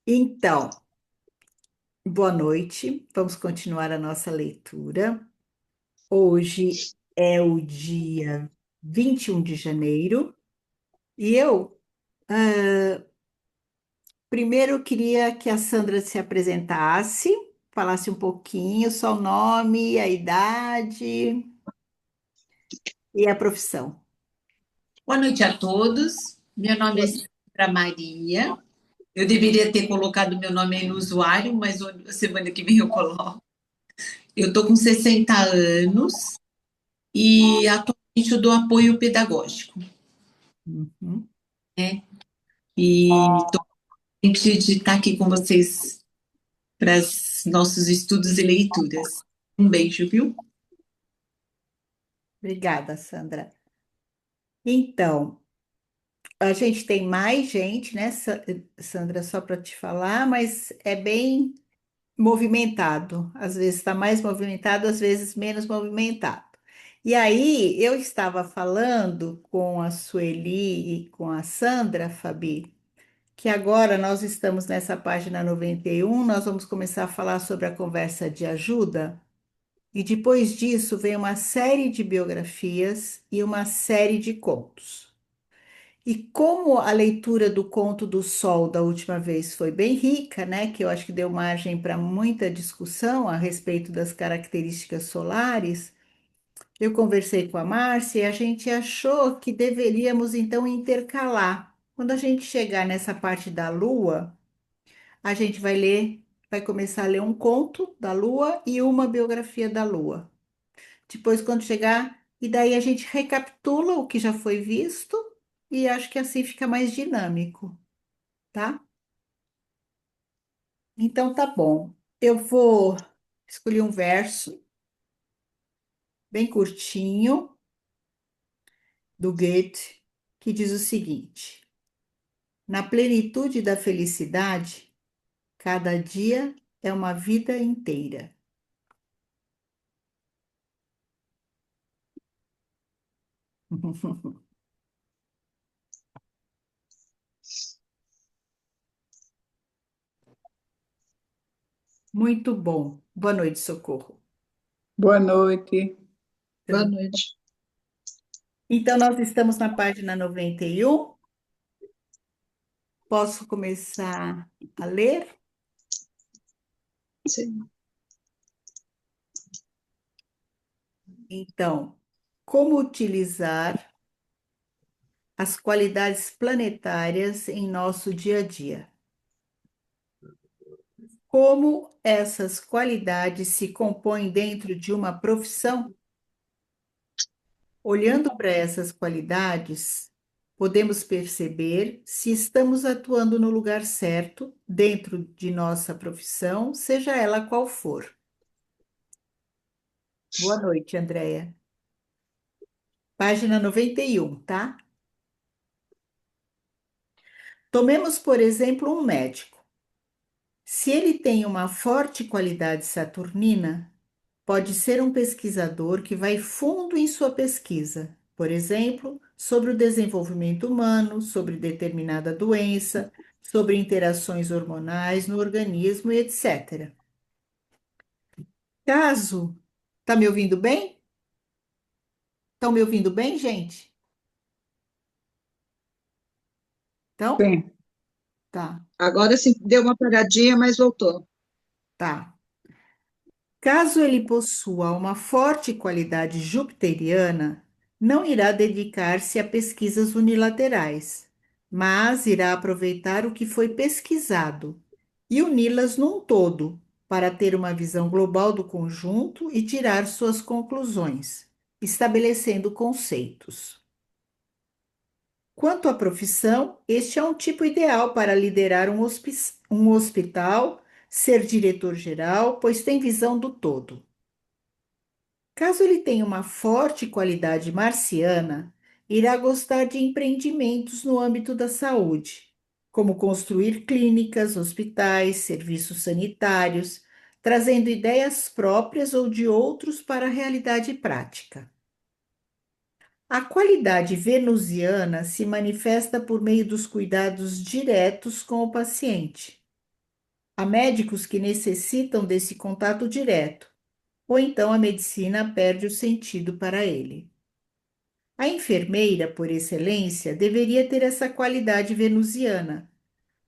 Então, boa noite. Vamos continuar a nossa leitura. Hoje é o dia 21 de janeiro e eu, primeiro queria que a Sandra se apresentasse, falasse um pouquinho, só o nome, a idade e a profissão. Boa noite a todos. Meu nome é Sandra Maria. Eu deveria ter colocado meu nome aí no usuário, mas a semana que vem eu coloco. Eu estou com 60 anos e atualmente eu dou apoio pedagógico, Uhum. né? E estou contente de estar aqui com vocês para os nossos estudos e leituras. Um beijo, viu? Obrigada, Sandra. Então, a gente tem mais gente, né, Sandra, só para te falar, mas é bem movimentado. Às vezes está mais movimentado, às vezes menos movimentado. E aí, eu estava falando com a Sueli e com a Sandra, Fabi, que agora nós estamos nessa página 91, nós vamos começar a falar sobre a conversa de ajuda. E depois disso vem uma série de biografias e uma série de contos. E como a leitura do Conto do Sol da última vez foi bem rica, né, que eu acho que deu margem para muita discussão a respeito das características solares, eu conversei com a Márcia e a gente achou que deveríamos então intercalar. Quando a gente chegar nessa parte da Lua, a gente vai ler, vai começar a ler um conto da Lua e uma biografia da Lua. Depois, quando chegar, e daí a gente recapitula o que já foi visto e acho que assim fica mais dinâmico, tá? Então tá bom. Eu vou escolher um verso bem curtinho do Goethe que diz o seguinte: na plenitude da felicidade, cada dia é uma vida inteira. Muito bom. Boa noite, Socorro. Boa noite. Boa Então, noite. então, nós estamos na página 91. Posso começar a ler? Sim. Então, como utilizar as qualidades planetárias em nosso dia a dia? Como essas qualidades se compõem dentro de uma profissão? Olhando para essas qualidades, podemos perceber se estamos atuando no lugar certo dentro de nossa profissão, seja ela qual for. Boa noite, Andréia. Página 91, tá? Tomemos, por exemplo, um médico. Se ele tem uma forte qualidade saturnina, pode ser um pesquisador que vai fundo em sua pesquisa, por exemplo, sobre o desenvolvimento humano, sobre determinada doença, sobre interações hormonais no organismo e etc. Caso, tá me ouvindo bem? Estão me ouvindo bem, gente? Então, Sim, tá, agora sim, deu uma paradinha, mas voltou. tá. Caso ele possua uma forte qualidade jupiteriana, não irá dedicar-se a pesquisas unilaterais, mas irá aproveitar o que foi pesquisado e uni-las num todo, para ter uma visão global do conjunto e tirar suas conclusões, estabelecendo conceitos. Quanto à profissão, este é um tipo ideal para liderar um hospital, ser diretor-geral, pois tem visão do todo. Caso ele tenha uma forte qualidade marciana, irá gostar de empreendimentos no âmbito da saúde, como construir clínicas, hospitais, serviços sanitários, trazendo ideias próprias ou de outros para a realidade prática. A qualidade venusiana se manifesta por meio dos cuidados diretos com o paciente. Há médicos que necessitam desse contato direto, ou então a medicina perde o sentido para ele. A enfermeira, por excelência, deveria ter essa qualidade venusiana,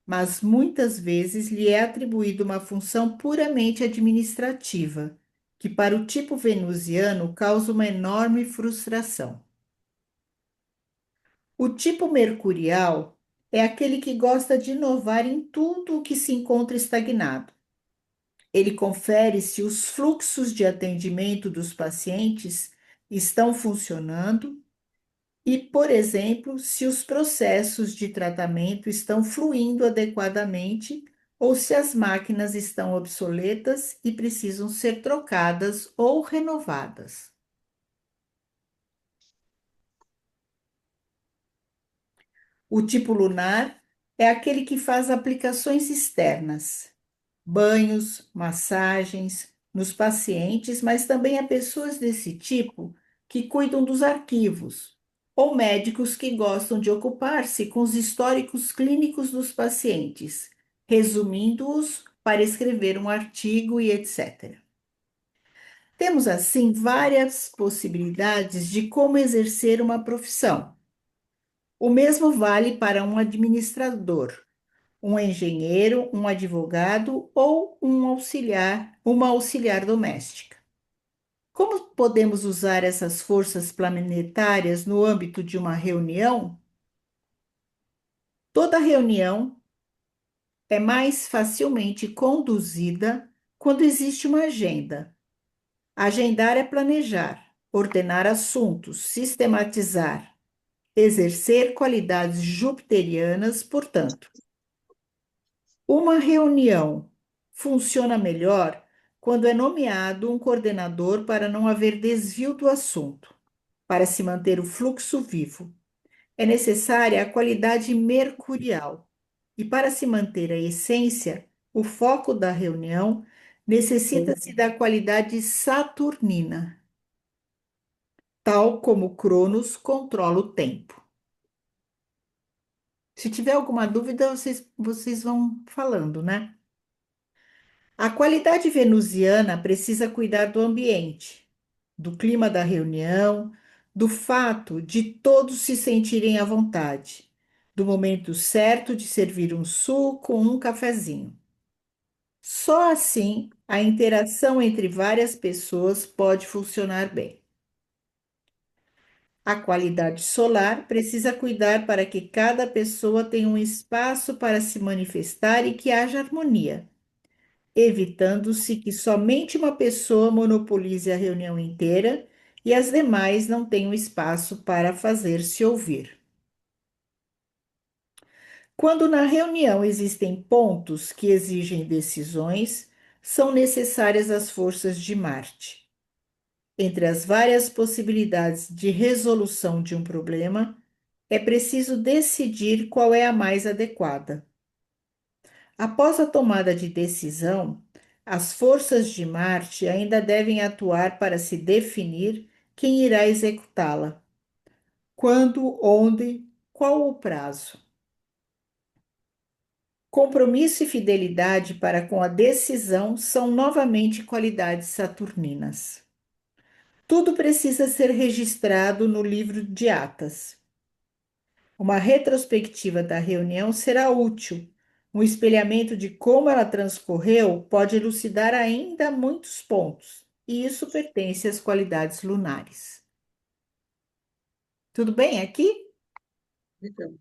mas muitas vezes lhe é atribuída uma função puramente administrativa, que para o tipo venusiano causa uma enorme frustração. O tipo mercurial é aquele que gosta de inovar em tudo o que se encontra estagnado. Ele confere se os fluxos de atendimento dos pacientes estão funcionando e, por exemplo, se os processos de tratamento estão fluindo adequadamente ou se as máquinas estão obsoletas e precisam ser trocadas ou renovadas. O tipo lunar é aquele que faz aplicações externas, banhos, massagens nos pacientes, mas também há pessoas desse tipo que cuidam dos arquivos, ou médicos que gostam de ocupar-se com os históricos clínicos dos pacientes, resumindo-os para escrever um artigo e etc. Temos, assim, várias possibilidades de como exercer uma profissão. O mesmo vale para um administrador, um engenheiro, um advogado ou uma auxiliar doméstica. Como podemos usar essas forças planetárias no âmbito de uma reunião? Toda reunião é mais facilmente conduzida quando existe uma agenda. Agendar é planejar, ordenar assuntos, sistematizar, exercer qualidades jupiterianas, portanto. Uma reunião funciona melhor quando é nomeado um coordenador para não haver desvio do assunto, para se manter o fluxo vivo. É necessária a qualidade mercurial. E para se manter a essência, o foco da reunião necessita-se da qualidade saturnina, tal como Cronos controla o tempo. Se tiver alguma dúvida, vocês vão falando, né? A qualidade venusiana precisa cuidar do ambiente, do clima da reunião, do fato de todos se sentirem à vontade, do momento certo de servir um suco ou um cafezinho. Só assim a interação entre várias pessoas pode funcionar bem. A qualidade solar precisa cuidar para que cada pessoa tenha um espaço para se manifestar e que haja harmonia, evitando-se que somente uma pessoa monopolize a reunião inteira e as demais não tenham espaço para fazer-se ouvir. Quando na reunião existem pontos que exigem decisões, são necessárias as forças de Marte. Entre as várias possibilidades de resolução de um problema, é preciso decidir qual é a mais adequada. Após a tomada de decisão, as forças de Marte ainda devem atuar para se definir quem irá executá-la, quando, onde, qual o prazo. Compromisso e fidelidade para com a decisão são novamente qualidades saturninas. Tudo precisa ser registrado no livro de atas. Uma retrospectiva da reunião será útil. Um espelhamento de como ela transcorreu pode elucidar ainda muitos pontos, e isso pertence às qualidades lunares. Tudo bem aqui? Então,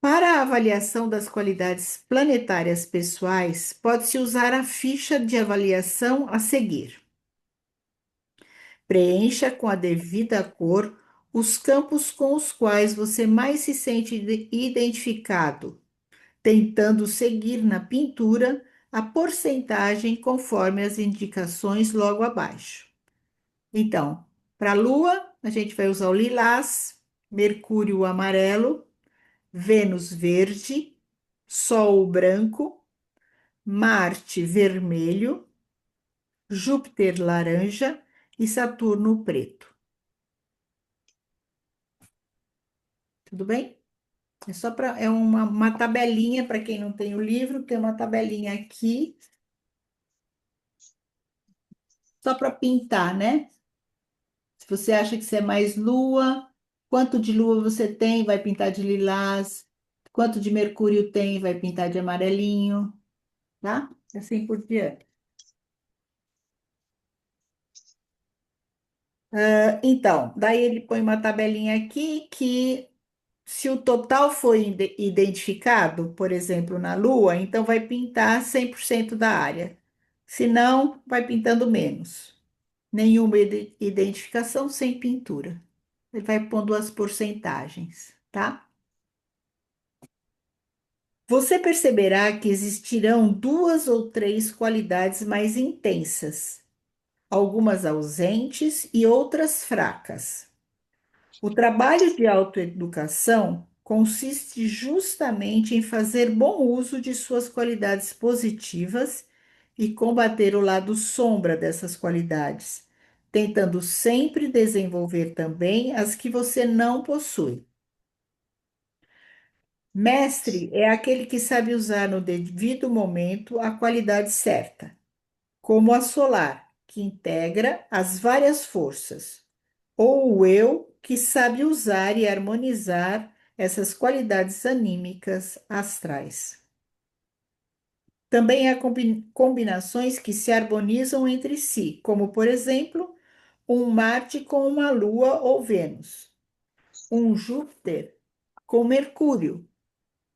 Para a avaliação das qualidades planetárias pessoais, pode-se usar a ficha de avaliação a seguir. Preencha com a devida cor os campos com os quais você mais se sente identificado, tentando seguir na pintura a porcentagem conforme as indicações logo abaixo. Então, para a Lua, a gente vai usar o lilás, Mercúrio o amarelo, Vênus verde, Sol branco, Marte vermelho, Júpiter laranja e Saturno preto. Tudo bem? É só para é uma tabelinha para quem não tem o livro, tem uma tabelinha aqui só para pintar, né? Se você acha que você é mais lua, quanto de lua você tem, vai pintar de lilás. Quanto de mercúrio tem, vai pintar de amarelinho, tá? Assim por diante. Então, daí ele põe uma tabelinha aqui que se o total for identificado, por exemplo, na Lua, então vai pintar 100% da área. Se não, vai pintando menos. Nenhuma identificação sem pintura. Ele vai pondo as porcentagens, tá? Você perceberá que existirão duas ou três qualidades mais intensas, algumas ausentes e outras fracas. O trabalho de autoeducação consiste justamente em fazer bom uso de suas qualidades positivas e combater o lado sombra dessas qualidades, tentando sempre desenvolver também as que você não possui. Mestre é aquele que sabe usar no devido momento a qualidade certa, como a solar, que integra as várias forças, ou o eu, que sabe usar e harmonizar essas qualidades anímicas astrais. Também há combinações que se harmonizam entre si, como, por exemplo, um Marte com uma Lua ou Vênus, um Júpiter com Mercúrio,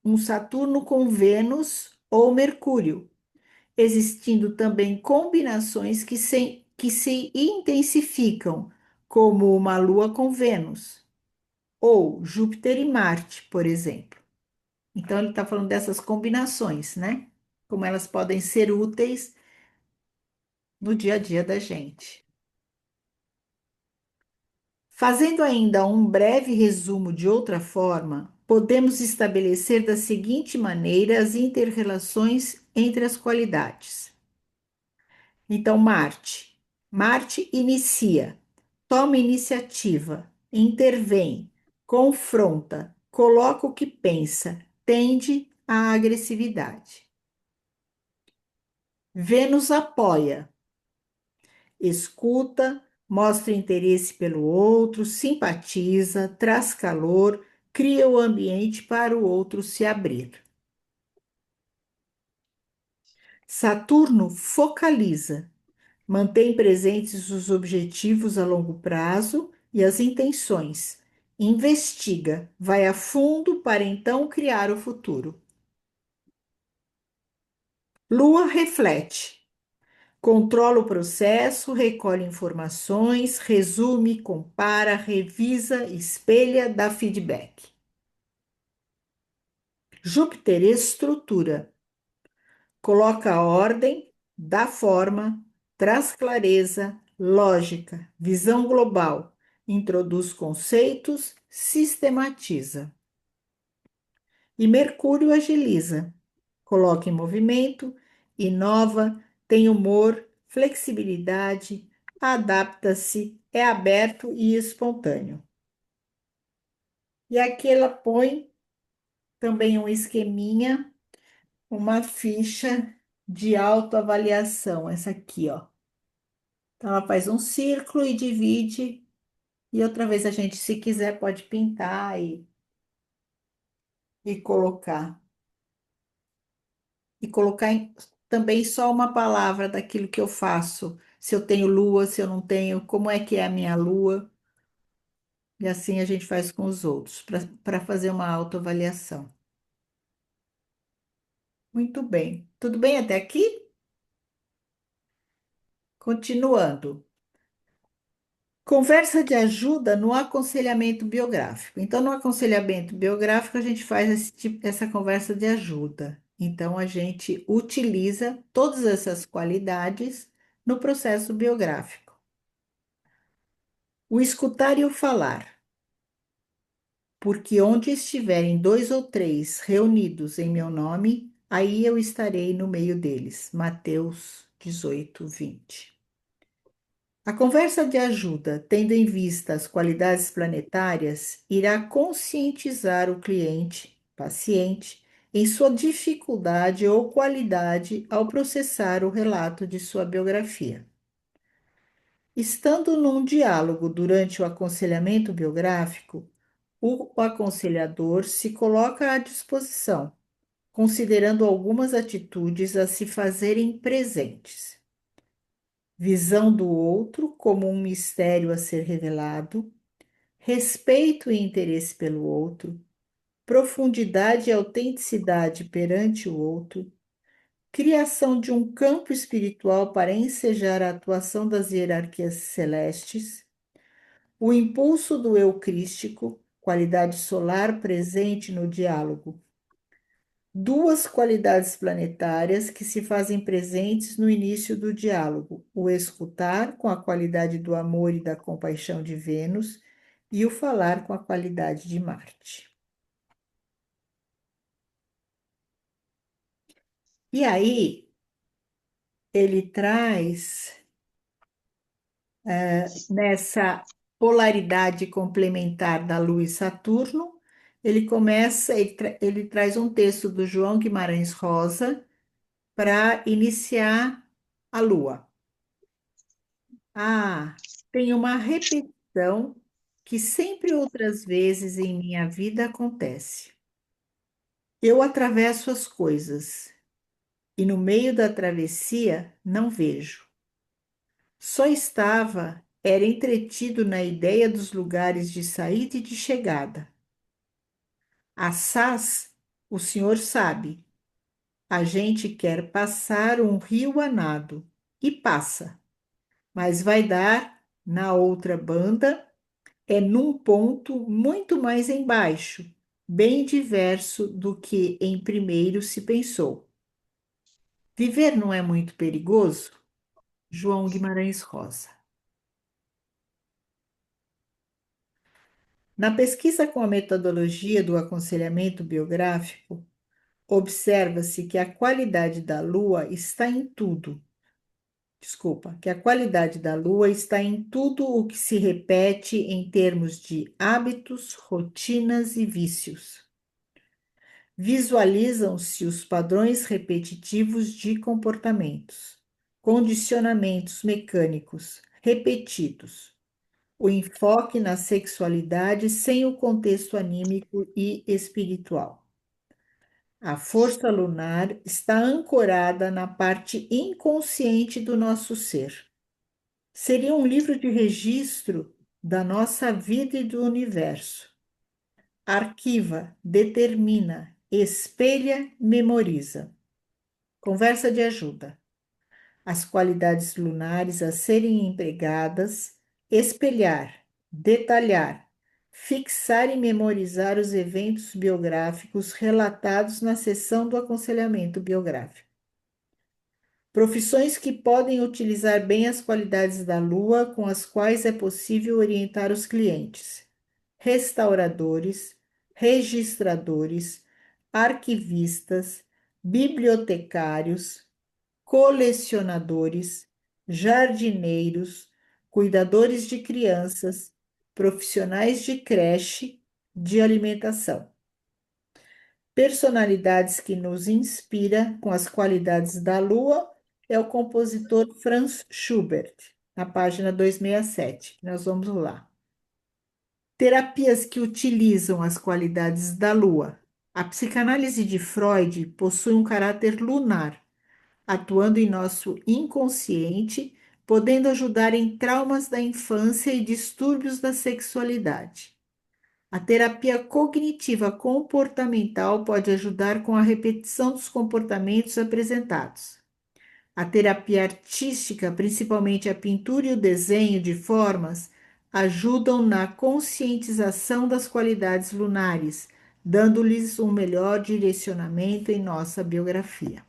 um Saturno com Vênus ou Mercúrio, existindo também combinações que se intensificam, como uma Lua com Vênus, ou Júpiter e Marte, por exemplo. Então, ele está falando dessas combinações, né? Como elas podem ser úteis no dia a dia da gente. Fazendo ainda um breve resumo de outra forma, podemos estabelecer da seguinte maneira as interrelações entre as qualidades. Então, Marte. Marte inicia, toma iniciativa, intervém, confronta, coloca o que pensa, tende à agressividade. Vênus apoia, escuta, mostra interesse pelo outro, simpatiza, traz calor, cria o ambiente para o outro se abrir. Saturno focaliza, mantém presentes os objetivos a longo prazo e as intenções. Investiga, vai a fundo para então criar o futuro. Lua reflete, controla o processo, recolhe informações, resume, compara, revisa, espelha, dá feedback. Júpiter estrutura, coloca ordem, dá forma, traz clareza, lógica, visão global, introduz conceitos, sistematiza. E Mercúrio agiliza, coloca em movimento, inova, tem humor, flexibilidade, adapta-se, é aberto e espontâneo. E aqui ela põe também um esqueminha, uma ficha de autoavaliação, essa aqui, ó. Então, ela faz um círculo e divide, e outra vez a gente, se quiser, pode pintar e colocar. E colocar também só uma palavra daquilo que eu faço. Se eu tenho lua, se eu não tenho, como é que é a minha lua. E assim a gente faz com os outros, para fazer uma autoavaliação. Muito bem. Tudo bem até aqui? Continuando. Conversa de ajuda no aconselhamento biográfico. Então, no aconselhamento biográfico, a gente faz essa conversa de ajuda. Então, a gente utiliza todas essas qualidades no processo biográfico. O escutar e o falar. Porque onde estiverem dois ou três reunidos em meu nome, aí eu estarei no meio deles. Mateus 18, 20. A conversa de ajuda, tendo em vista as qualidades planetárias, irá conscientizar o cliente paciente, em sua dificuldade ou qualidade ao processar o relato de sua biografia. Estando num diálogo durante o aconselhamento biográfico, o aconselhador se coloca à disposição, considerando algumas atitudes a se fazerem presentes. Visão do outro como um mistério a ser revelado, respeito e interesse pelo outro, profundidade e autenticidade perante o outro, criação de um campo espiritual para ensejar a atuação das hierarquias celestes, o impulso do eu crístico, qualidade solar presente no diálogo. Duas qualidades planetárias que se fazem presentes no início do diálogo: o escutar, com a qualidade do amor e da compaixão de Vênus, e o falar, com a qualidade de Marte. E aí, ele traz, nessa polaridade complementar da Lua e Saturno, ele traz um texto do João Guimarães Rosa para iniciar a Lua. Tem uma repetição que sempre outras vezes em minha vida acontece. Eu atravesso as coisas e no meio da travessia não vejo. Só era entretido na ideia dos lugares de saída e de chegada. Assaz, o senhor sabe, a gente quer passar um rio a nado e passa, mas vai dar na outra banda, é num ponto muito mais embaixo, bem diverso do que em primeiro se pensou. Viver não é muito perigoso? João Guimarães Rosa. Na pesquisa com a metodologia do aconselhamento biográfico, observa-se que a qualidade da Lua está em tudo. Desculpa, que a qualidade da Lua está em tudo o que se repete em termos de hábitos, rotinas e vícios. Visualizam-se os padrões repetitivos de comportamentos, condicionamentos mecânicos repetidos, o enfoque na sexualidade sem o contexto anímico e espiritual. A força lunar está ancorada na parte inconsciente do nosso ser. Seria um livro de registro da nossa vida e do universo. Arquiva, determina, espelha, memoriza. Conversa de ajuda. As qualidades lunares a serem empregadas: espelhar, detalhar, fixar e memorizar os eventos biográficos relatados na sessão do aconselhamento biográfico. Profissões que podem utilizar bem as qualidades da Lua com as quais é possível orientar os clientes: restauradores, registradores, arquivistas, bibliotecários, colecionadores, jardineiros, cuidadores de crianças, profissionais de creche, de alimentação. Personalidades que nos inspira com as qualidades da Lua é o compositor Franz Schubert, na página 267. Nós vamos lá. Terapias que utilizam as qualidades da Lua. A psicanálise de Freud possui um caráter lunar, atuando em nosso inconsciente, podendo ajudar em traumas da infância e distúrbios da sexualidade. A terapia cognitiva comportamental pode ajudar com a repetição dos comportamentos apresentados. A terapia artística, principalmente a pintura e o desenho de formas, ajudam na conscientização das qualidades lunares, dando-lhes um melhor direcionamento em nossa biografia.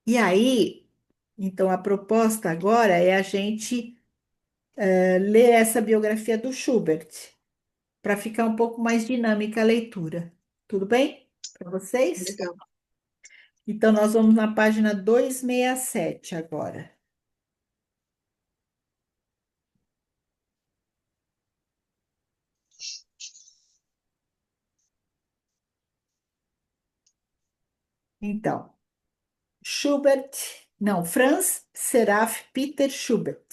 E aí, então, a proposta agora é a gente ler essa biografia do Schubert, para ficar um pouco mais dinâmica a leitura. Tudo bem para vocês? Legal. Então, nós vamos na página 267 agora. Então, Schubert, não, Franz Seraph Peter Schubert,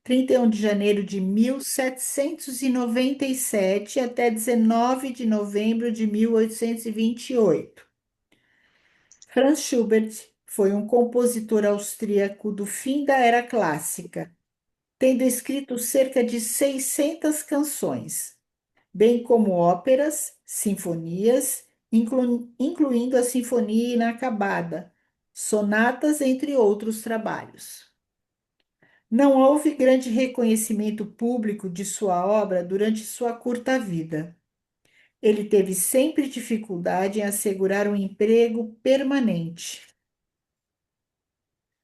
31 de janeiro de 1797 até 19 de novembro de 1828. Franz Schubert foi um compositor austríaco do fim da Era Clássica, tendo escrito cerca de 600 canções, bem como óperas, sinfonias, incluindo a Sinfonia Inacabada, sonatas, entre outros trabalhos. Não houve grande reconhecimento público de sua obra durante sua curta vida. Ele teve sempre dificuldade em assegurar um emprego permanente,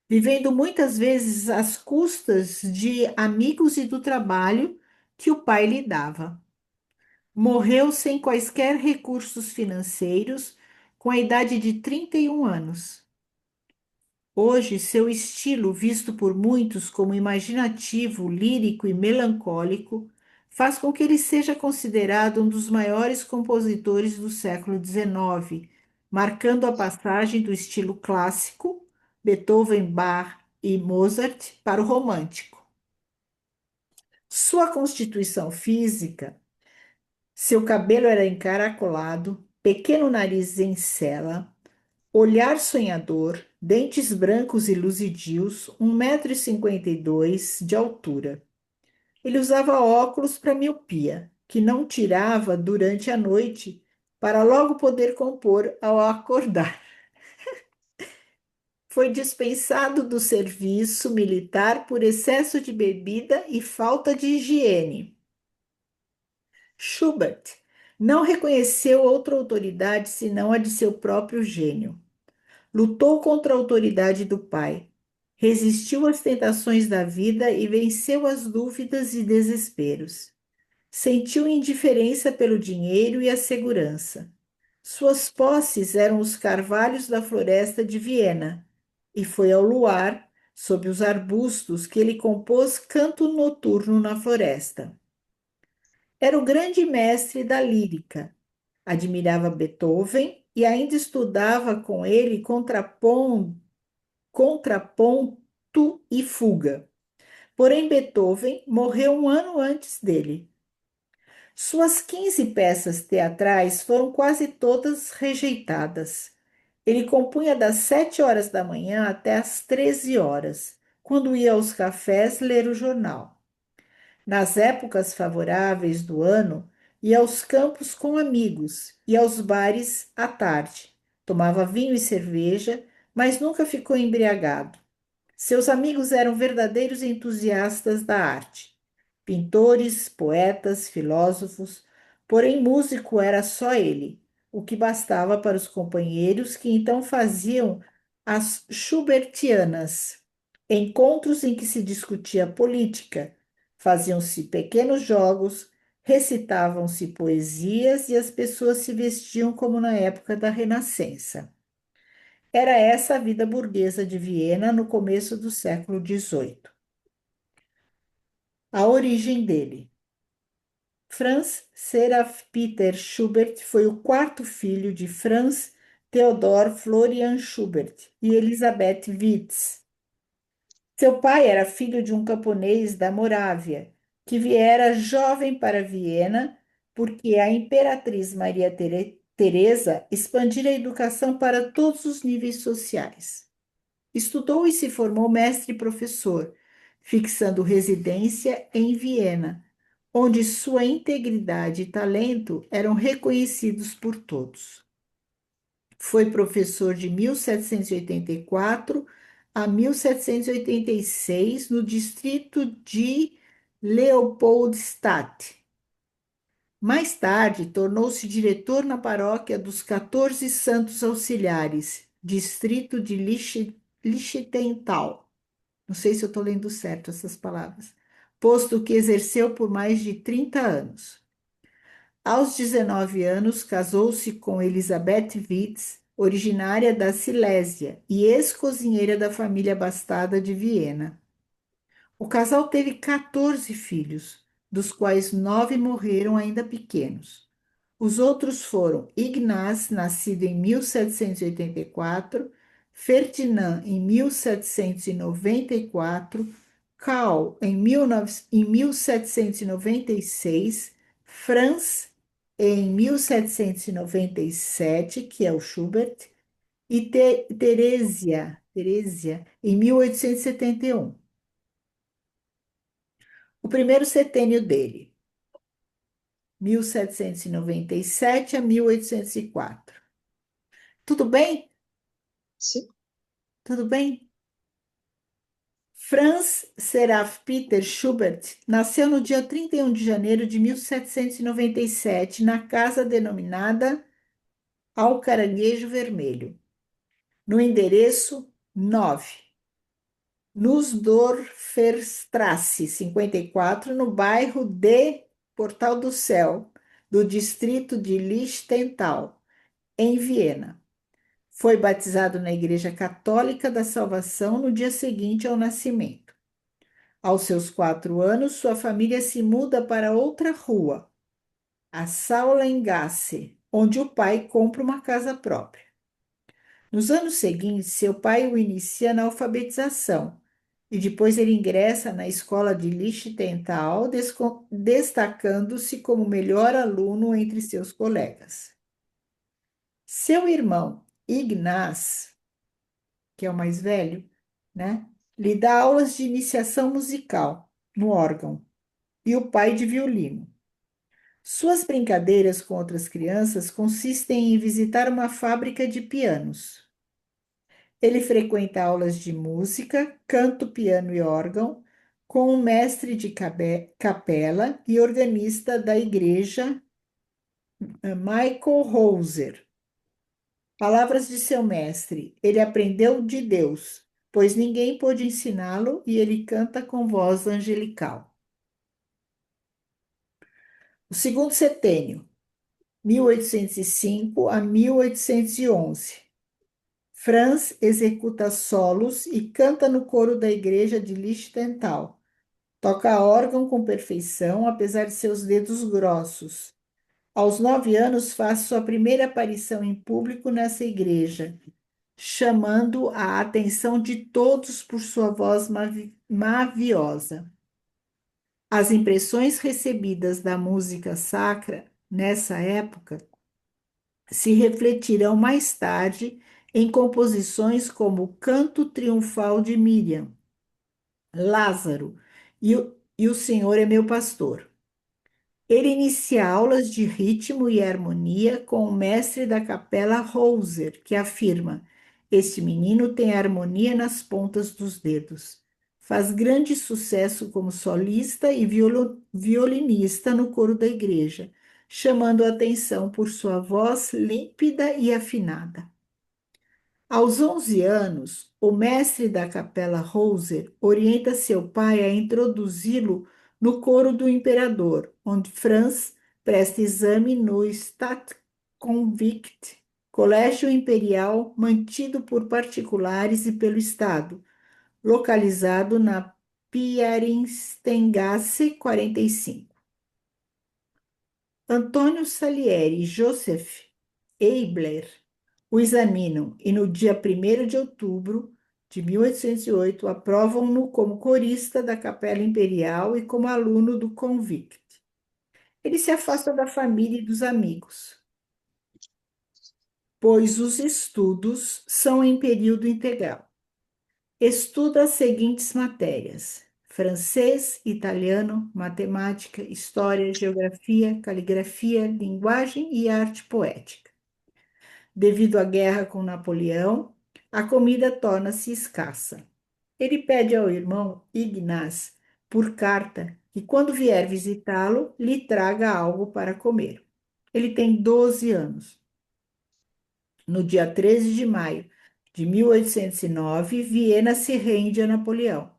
vivendo muitas vezes às custas de amigos e do trabalho que o pai lhe dava. Morreu sem quaisquer recursos financeiros, com a idade de 31 anos. Hoje, seu estilo, visto por muitos como imaginativo, lírico e melancólico, faz com que ele seja considerado um dos maiores compositores do século XIX, marcando a passagem do estilo clássico, Beethoven, Bach e Mozart, para o romântico. Sua constituição física, seu cabelo era encaracolado, pequeno nariz em cela, olhar sonhador, dentes brancos e luzidios, 1,52 m de altura. Ele usava óculos para miopia, que não tirava durante a noite, para logo poder compor ao acordar. Foi dispensado do serviço militar por excesso de bebida e falta de higiene. Schubert não reconheceu outra autoridade senão a de seu próprio gênio. Lutou contra a autoridade do pai, resistiu às tentações da vida e venceu as dúvidas e desesperos. Sentiu indiferença pelo dinheiro e a segurança. Suas posses eram os carvalhos da floresta de Viena, e foi ao luar, sob os arbustos, que ele compôs Canto Noturno na Floresta. Era o grande mestre da lírica. Admirava Beethoven e ainda estudava com ele contraponto e fuga. Porém, Beethoven morreu um ano antes dele. Suas 15 peças teatrais foram quase todas rejeitadas. Ele compunha das 7 horas da manhã até às 13 horas, quando ia aos cafés ler o jornal. Nas épocas favoráveis do ano, ia aos campos com amigos e aos bares à tarde. Tomava vinho e cerveja, mas nunca ficou embriagado. Seus amigos eram verdadeiros entusiastas da arte, pintores, poetas, filósofos, porém músico era só ele, o que bastava para os companheiros que então faziam as Schubertianas, encontros em que se discutia política, faziam-se pequenos jogos, recitavam-se poesias e as pessoas se vestiam como na época da Renascença. Era essa a vida burguesa de Viena no começo do século XVIII. A origem dele. Franz Seraph Peter Schubert foi o quarto filho de Franz Theodor Florian Schubert e Elisabeth Witz. Seu pai era filho de um camponês da Morávia, que viera jovem para Viena porque a imperatriz Maria Teresa expandira a educação para todos os níveis sociais. Estudou e se formou mestre e professor, fixando residência em Viena, onde sua integridade e talento eram reconhecidos por todos. Foi professor de 1784 a 1786 no distrito de Leopoldstadt. Mais tarde, tornou-se diretor na paróquia dos 14 Santos Auxiliares, distrito de Lichtental. Não sei se eu estou lendo certo essas palavras. Posto que exerceu por mais de 30 anos. Aos 19 anos, casou-se com Elisabeth Witz, originária da Silésia e ex-cozinheira da família abastada de Viena. O casal teve 14 filhos, dos quais 9 morreram ainda pequenos. Os outros foram Ignaz, nascido em 1784, Ferdinand, em 1794, Karl, em 1796, Franz, em 1797, que é o Schubert, e Teresia, em 1871. O primeiro setênio dele, 1797 a 1804. Tudo bem? Sim. Tudo bem? Franz Seraph Peter Schubert nasceu no dia 31 de janeiro de 1797 na casa denominada Ao Caranguejo Vermelho, no endereço 9, Nussdorferstrasse 54, no bairro de Portal do Céu, do distrito de Lichtental, em Viena. Foi batizado na Igreja Católica da Salvação no dia seguinte ao nascimento. Aos seus 4 anos, sua família se muda para outra rua, a Saulengasse, onde o pai compra uma casa própria. Nos anos seguintes, seu pai o inicia na alfabetização e depois ele ingressa na escola de Lichtental, destacando-se como melhor aluno entre seus colegas. Seu irmão Ignaz, que é o mais velho, né, lhe dá aulas de iniciação musical no órgão e o pai de violino. Suas brincadeiras com outras crianças consistem em visitar uma fábrica de pianos. Ele frequenta aulas de música, canto, piano e órgão com um mestre de capela e organista da igreja, Michael Hauser. Palavras de seu mestre: ele aprendeu de Deus, pois ninguém pôde ensiná-lo e ele canta com voz angelical. O segundo setênio, 1805 a 1811. Franz executa solos e canta no coro da igreja de Lichtental. Toca órgão com perfeição, apesar de seus dedos grossos. Aos 9 anos, faz sua primeira aparição em público nessa igreja, chamando a atenção de todos por sua voz maviosa. As impressões recebidas da música sacra nessa época se refletirão mais tarde em composições como o Canto Triunfal de Miriam, Lázaro e o Senhor é meu pastor. Ele inicia aulas de ritmo e harmonia com o mestre da capela Hauser, que afirma: este menino tem harmonia nas pontas dos dedos. Faz grande sucesso como solista e violinista no coro da igreja, chamando a atenção por sua voz límpida e afinada. Aos 11 anos, o mestre da capela Hauser orienta seu pai a introduzi-lo no coro do imperador, onde Franz presta exame no Staatskonvikt, colégio imperial mantido por particulares e pelo Estado, localizado na Piarinstengasse 45. Antônio Salieri e Joseph Eibler o examinam e no dia 1º de outubro de 1808 aprovam-no como corista da Capela Imperial e como aluno do Convict. Ele se afasta da família e dos amigos, pois os estudos são em período integral. Estuda as seguintes matérias: francês, italiano, matemática, história, geografia, caligrafia, linguagem e arte poética. Devido à guerra com Napoleão, a comida torna-se escassa. Ele pede ao irmão Ignaz, por carta, que quando vier visitá-lo, lhe traga algo para comer. Ele tem 12 anos. No dia 13 de maio de 1809, Viena se rende a Napoleão,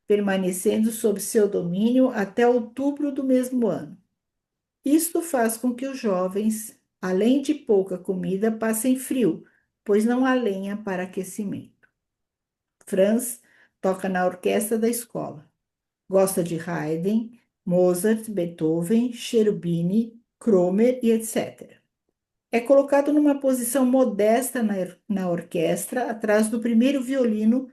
permanecendo sob seu domínio até outubro do mesmo ano. Isto faz com que os jovens, além de pouca comida, passem frio, pois não há lenha para aquecimento. Franz toca na orquestra da escola. Gosta de Haydn, Mozart, Beethoven, Cherubini, Kromer e etc. É colocado numa posição modesta na orquestra, atrás do primeiro violino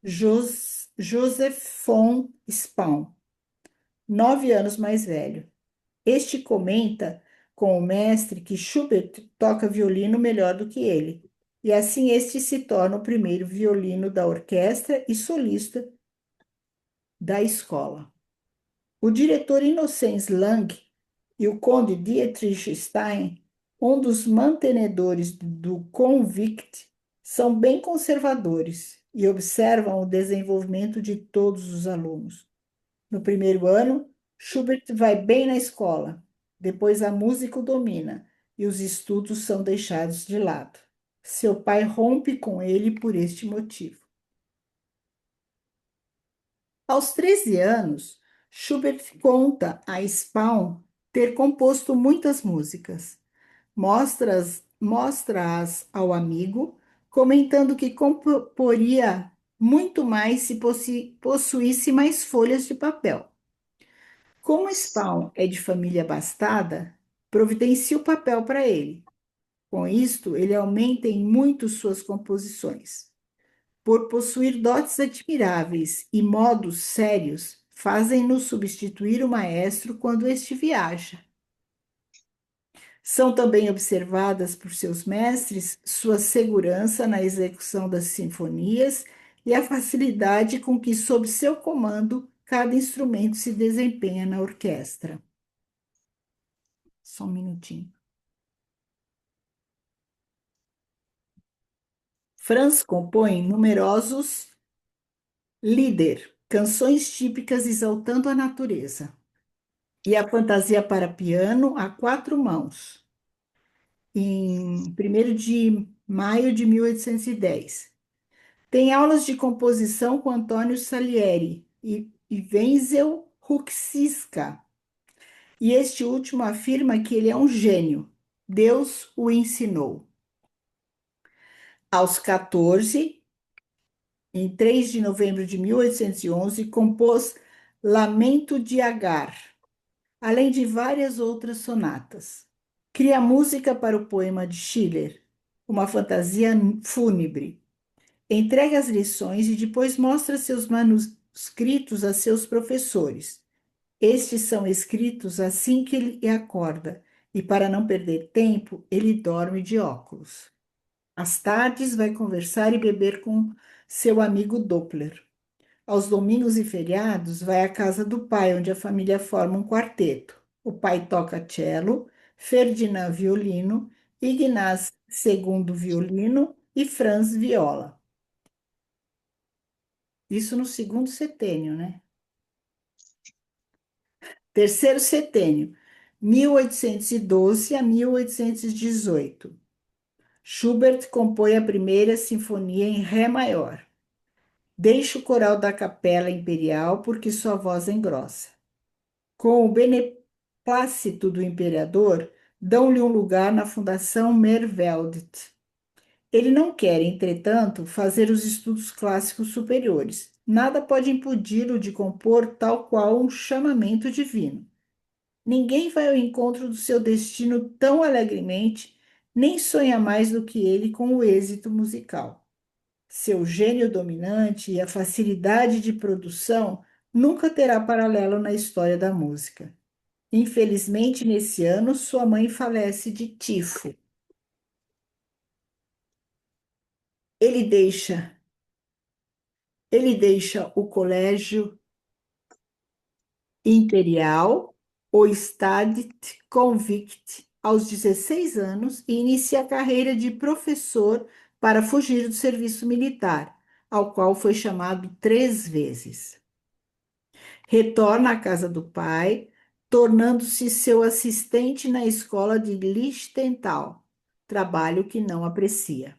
Joseph von Spaun, 9 anos mais velho. Este comenta com o mestre que Schubert toca violino melhor do que ele, e assim este se torna o primeiro violino da orquestra e solista da escola. O diretor Innocenz Lang e o conde Dietrich Stein, um dos mantenedores do Convict, são bem conservadores e observam o desenvolvimento de todos os alunos. No primeiro ano, Schubert vai bem na escola. Depois a música o domina e os estudos são deixados de lado. Seu pai rompe com ele por este motivo. Aos 13 anos, Schubert conta a Spaun ter composto muitas músicas. Mostra-as ao amigo, comentando que comporia muito mais se possuísse mais folhas de papel. Como Spawn é de família abastada, providencia o papel para ele. Com isto, ele aumenta em muito suas composições. Por possuir dotes admiráveis e modos sérios, fazem-no substituir o maestro quando este viaja. São também observadas por seus mestres sua segurança na execução das sinfonias e a facilidade com que, sob seu comando, cada instrumento se desempenha na orquestra. Só um minutinho. Franz compõe numerosos Lieder, canções típicas exaltando a natureza, e a fantasia para piano a quatro mãos, em 1º de maio de 1810. Tem aulas de composição com Antônio Salieri e Wenzel Huxisca, e este último afirma que ele é um gênio. Deus o ensinou. Aos 14, em 3 de novembro de 1811, compôs Lamento de Agar, além de várias outras sonatas. Cria música para o poema de Schiller, uma fantasia fúnebre. Entrega as lições e depois mostra seus manuscritos a seus professores. Estes são escritos assim que ele acorda, e para não perder tempo, ele dorme de óculos. Às tardes, vai conversar e beber com seu amigo Doppler. Aos domingos e feriados, vai à casa do pai, onde a família forma um quarteto. O pai toca cello, Ferdinand violino, Ignaz segundo violino e Franz viola. Isso no segundo setênio, né? Terceiro setênio, 1812 a 1818. Schubert compõe a primeira sinfonia em ré maior. Deixa o coral da Capela Imperial porque sua voz engrossa. Com o beneplácito do imperador, dão-lhe um lugar na Fundação Merveldt. Ele não quer, entretanto, fazer os estudos clássicos superiores. Nada pode impedi-lo de compor tal qual um chamamento divino. Ninguém vai ao encontro do seu destino tão alegremente, nem sonha mais do que ele com o êxito musical. Seu gênio dominante e a facilidade de produção nunca terá paralelo na história da música. Infelizmente, nesse ano, sua mãe falece de tifo. Ele deixa, ele deixa o colégio imperial, o Stadt Convict, aos 16 anos e inicia a carreira de professor para fugir do serviço militar, ao qual foi chamado 3 vezes. Retorna à casa do pai, tornando-se seu assistente na escola de Lichtental, trabalho que não aprecia.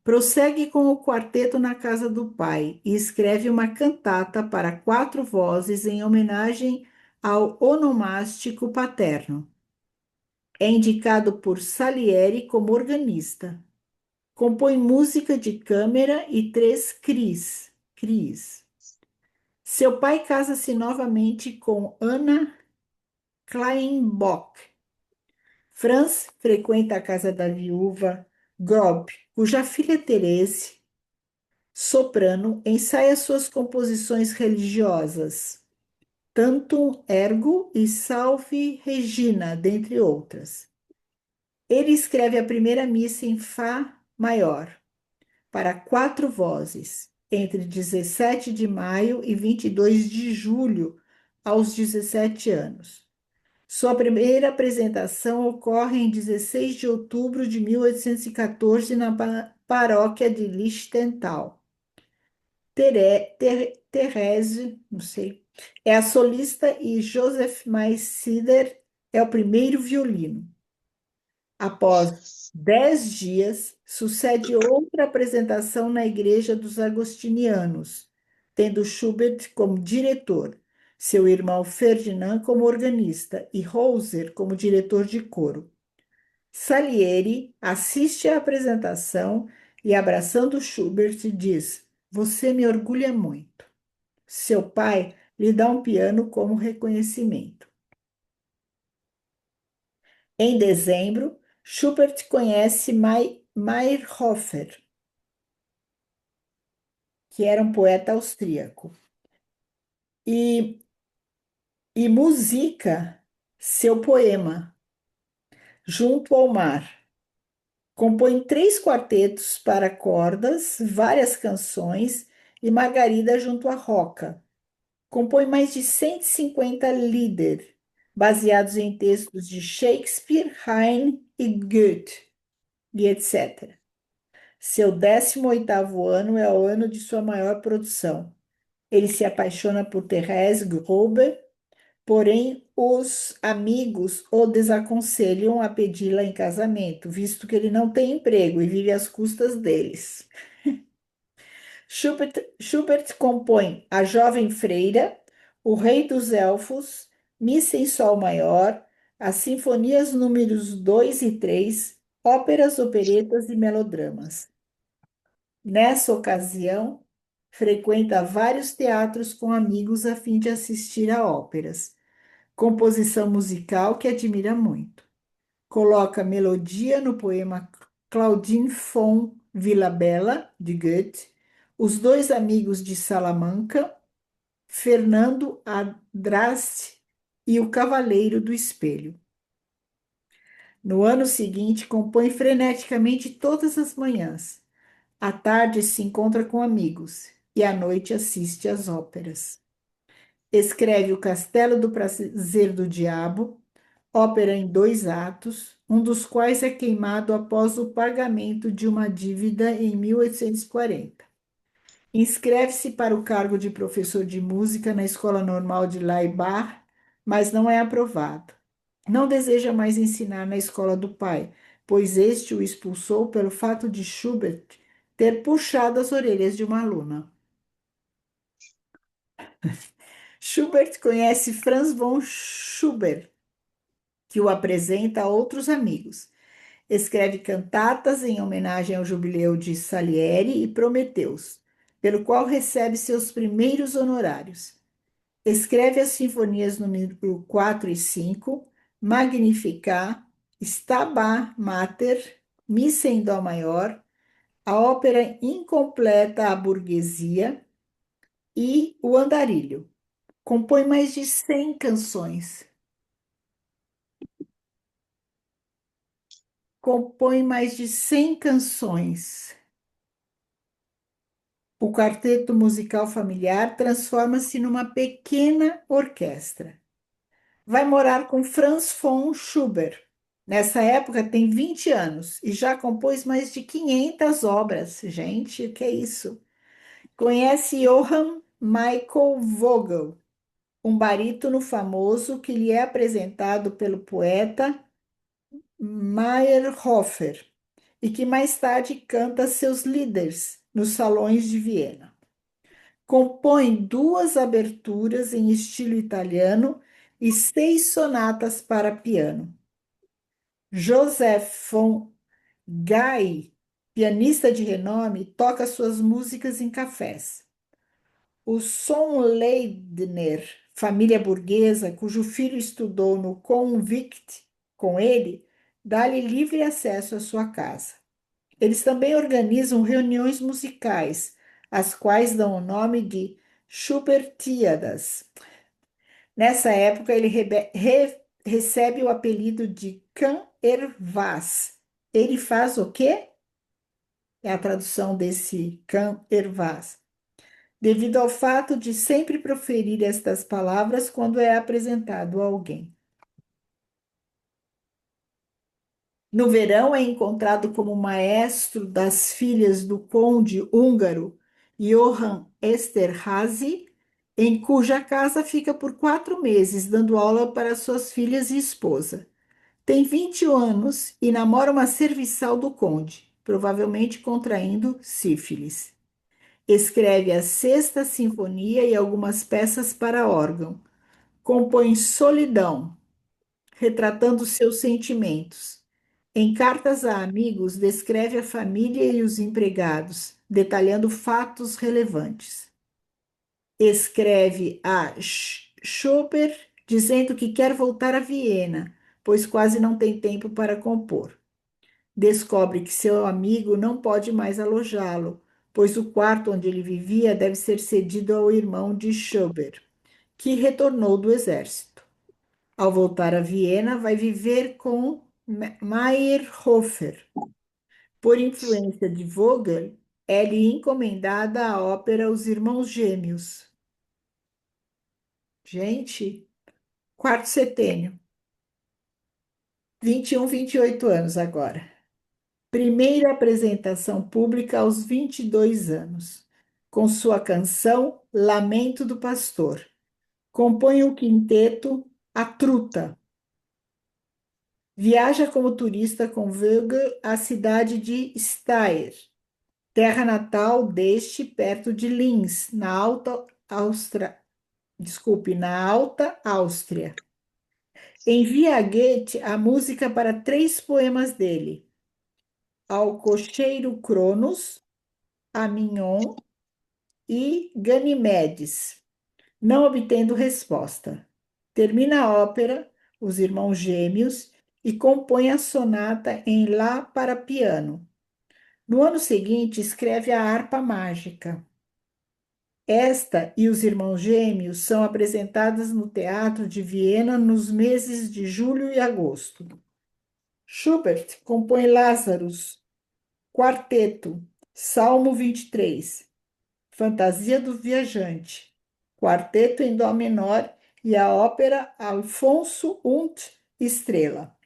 Prossegue com o quarteto na casa do pai e escreve uma cantata para 4 vozes em homenagem ao onomástico paterno. É indicado por Salieri como organista. Compõe música de câmara e 3 cris. Seu pai casa-se novamente com Anna Kleinbock Franz frequenta a casa da viúva Grob, cuja filha Therese, soprano, ensaia suas composições religiosas, Tantum Ergo e Salve Regina, dentre outras. Ele escreve a primeira missa em Fá maior, para quatro vozes, entre 17 de maio e 22 de julho, aos 17 anos. Sua primeira apresentação ocorre em 16 de outubro de 1814 na paróquia de Lichtental. Therese, não sei, é a solista e Joseph Maissider é o primeiro violino. Após 10 dias, sucede outra apresentação na Igreja dos Agostinianos, tendo Schubert como diretor, seu irmão Ferdinand como organista e Hauser como diretor de coro. Salieri assiste à apresentação e, abraçando Schubert, diz: Você me orgulha muito. Seu pai lhe dá um piano como reconhecimento. Em dezembro, Schubert conhece Meyerhofer, que era um poeta austríaco, e, e musica seu poema, Junto ao Mar. Compõe três quartetos para cordas, várias canções e Margarida junto à Roca. Compõe mais de 150 Lieder, baseados em textos de Shakespeare, Heine e Goethe, e etc. Seu 18º ano é o ano de sua maior produção. Ele se apaixona por Thérèse Grobe, porém os amigos o desaconselham a pedi-la em casamento, visto que ele não tem emprego e vive às custas deles. Schubert compõe A Jovem Freira, O Rei dos Elfos, Missa em Sol Maior, as Sinfonias números 2 e 3, óperas, operetas e melodramas. Nessa ocasião, frequenta vários teatros com amigos a fim de assistir a óperas. Composição musical que admira muito. Coloca melodia no poema Claudine von Villabella, de Goethe, Os Dois Amigos de Salamanca, Fernando Andraste e O Cavaleiro do Espelho. No ano seguinte, compõe freneticamente todas as manhãs. À tarde se encontra com amigos e à noite assiste às óperas. Escreve O Castelo do Prazer do Diabo, ópera em 2 atos, um dos quais é queimado após o pagamento de uma dívida em 1840. Inscreve-se para o cargo de professor de música na Escola Normal de Laibach, mas não é aprovado. Não deseja mais ensinar na escola do pai, pois este o expulsou pelo fato de Schubert ter puxado as orelhas de uma aluna. Schubert conhece Franz von Schubert, que o apresenta a outros amigos. Escreve cantatas em homenagem ao jubileu de Salieri e Prometeus, pelo qual recebe seus primeiros honorários. Escreve as sinfonias número 4 e 5, Magnificat, Stabat Mater, Missa em Dó maior, a ópera incompleta A Burguesia e O Andarilho. Compõe mais de 100 canções. Compõe mais de 100 canções. O quarteto musical familiar transforma-se numa pequena orquestra. Vai morar com Franz von Schubert. Nessa época tem 20 anos e já compôs mais de 500 obras. Gente, o que é isso? Conhece Johann Michael Vogel, um barítono famoso que lhe é apresentado pelo poeta Meyerhofer e que mais tarde canta seus líderes nos salões de Viena. Compõe 2 aberturas em estilo italiano e 6 sonatas para piano. Joseph von Gai, pianista de renome, toca suas músicas em cafés. O Sonleitner, família burguesa, cujo filho estudou no Convict com ele, dá-lhe livre acesso à sua casa. Eles também organizam reuniões musicais, as quais dão o nome de Schubertíadas. Nessa época, ele recebe o apelido de Cã Ervás. Ele faz o quê? É a tradução desse Cã Ervás. Devido ao fato de sempre proferir estas palavras quando é apresentado a alguém. No verão, é encontrado como maestro das filhas do conde húngaro Johann Esterházy, em cuja casa fica por 4 meses, dando aula para suas filhas e esposa. Tem 20 anos e namora uma serviçal do conde, provavelmente contraindo sífilis. Escreve a Sexta Sinfonia e algumas peças para órgão. Compõe Solidão, retratando seus sentimentos. Em cartas a amigos, descreve a família e os empregados, detalhando fatos relevantes. Escreve a Schubert dizendo que quer voltar a Viena, pois quase não tem tempo para compor. Descobre que seu amigo não pode mais alojá-lo, pois o quarto onde ele vivia deve ser cedido ao irmão de Schubert, que retornou do exército. Ao voltar a Viena, vai viver com Meyerhofer. Por influência de Vogel, é-lhe encomendada a ópera Os Irmãos Gêmeos. Gente, quarto setênio, 21, 28 anos agora. Primeira apresentação pública aos 22 anos, com sua canção Lamento do Pastor. Compõe o quinteto A Truta. Viaja como turista com Vogel à cidade de Steyr, terra natal deste perto de Linz, na Alta Áustria. Envia a Goethe a música para 3 poemas dele: Ao Cocheiro Cronos, a Mignon e Ganimedes, não obtendo resposta. Termina a ópera, Os Irmãos Gêmeos, e compõe a sonata em Lá para piano. No ano seguinte, escreve a Harpa Mágica. Esta e Os Irmãos Gêmeos são apresentadas no Teatro de Viena nos meses de julho e agosto. Schubert compõe Lazarus, Quarteto, Salmo 23, Fantasia do Viajante, Quarteto em Dó menor e a ópera Alfonso und Estrela.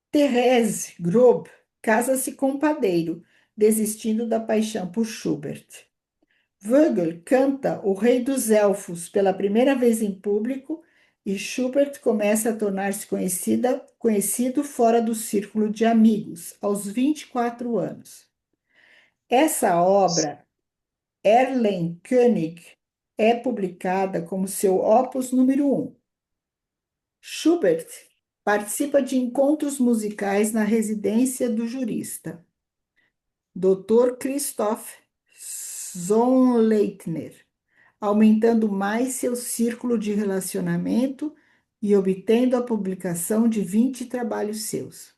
Therese Grob casa-se com um padeiro, desistindo da paixão por Schubert. Vogel canta O Rei dos Elfos pela primeira vez em público e Schubert começa a tornar-se conhecido fora do círculo de amigos, aos 24 anos. Essa obra, Erlenkönig, é publicada como seu opus número 1. Schubert participa de encontros musicais na residência do jurista, Dr. Christoph Zonleitner, aumentando mais seu círculo de relacionamento e obtendo a publicação de 20 trabalhos seus.